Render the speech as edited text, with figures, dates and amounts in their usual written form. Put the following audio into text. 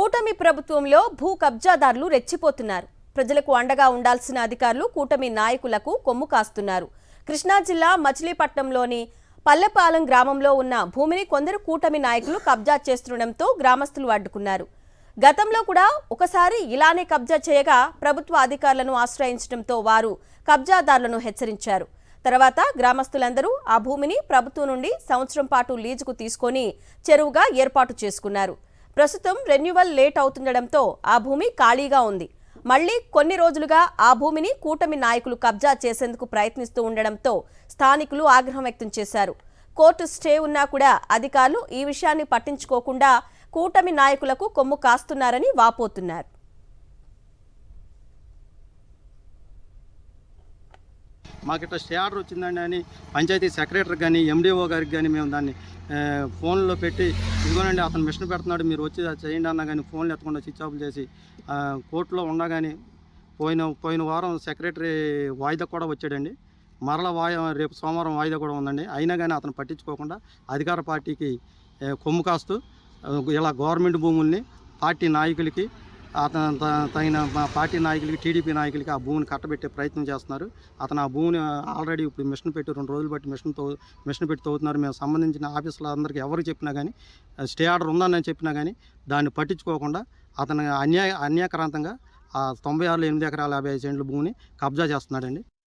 కూటమి ప్రభుత్వంలో భూ కబ్జాదారులు రెచ్చిపోతున్నారు. ప్రజలకు అండగా ఉండాల్సిన అధికారులు కూటమి నాయకులకు కొమ్ము కాస్తున్నారు. కృష్ణా జిల్లా మచిలీపట్నంలోని పల్లెపాలెం గ్రామంలో ఉన్న భూమిని కొందరు కూటమి నాయకులు కబ్జా చేస్తుండటంతో గ్రామస్తులు అడ్డుకున్నారు. గతంలో కూడా ఒకసారి ఇలానే కబ్జా చేయగా ప్రభుత్వ అధికారులను ఆశ్రయించడంతో వారు కబ్జాదారులను హెచ్చరించారు. తర్వాత గ్రామస్తులందరూ ఆ భూమిని ప్రభుత్వం నుండి సంవత్సరం పాటు లీజుకు తీసుకొని చెరువుగా ఏర్పాటు చేసుకున్నారు. ప్రస్తుతం రెన్యువల్ లేట్ అవుతుండటంతో ఆ భూమి ఖాళీగా ఉంది. మళ్లీ కొన్ని రోజులుగా ఆ భూమిని కూటమి నాయకులు కబ్జా చేసేందుకు ప్రయత్నిస్తూ ఉండడంతో స్థానికులు ఆగ్రహం వ్యక్తం చేశారు. కోర్టు స్టే ఉన్నా కూడా అధికారులు ఈ విషయాన్ని పట్టించుకోకుండా కూటమి నాయకులకు కొమ్ము కాస్తున్నారని వాపోతున్నారు. మాకు ఇట్లా స్టే ఆర్డర్ వచ్చిందండి అని పంచాయతీ సెక్రటరీ కానీ ఎండిఓ గారికి కానీ మేము దాన్ని ఫోన్లో పెట్టి ఇదిగోనండి అతను మిషన్ పెడుతున్నాడు మీరు వచ్చి చేయండి అన్నా కానీ ఫోన్లు ఎత్తకుండా స్విచ్ ఆఫ్ చేసి కోర్టులో ఉన్నా కానీ పోయిన వారం సెక్రటరీ వాయిదా కూడా వచ్చాడండి. మరల రేపు సోమవారం వాయిదా కూడా ఉందండి. అయినా కానీ అతను పట్టించుకోకుండా అధికార పార్టీకి కొమ్ము కాస్తూ ఇలా గవర్నమెంట్ భూముల్ని పార్టీ నాయకులకి తగిన పార్టీ నాయకులకి టీడీపీ నాయకులకి ఆ భూమిని కట్టబెట్టే ప్రయత్నం చేస్తున్నారు. అతను ఆ భూమిని ఆల్రెడీ ఇప్పుడు మిషన్ పెట్టి 2 రోజులు బట్టి మిషన్ పెట్టి తవ్వుతున్నారు. మేము సంబంధించిన ఆఫీసులందరికీ ఎవరికి చెప్పినా కానీ స్టే ఆర్డర్ ఉందని చెప్పినా కానీ దాన్ని పట్టించుకోకుండా అతను అన్యాయక్రాంతంగా ఆ 96 8 ఎకరాల 55 సెంట్ల భూమిని కబ్జా చేస్తున్నాడండి.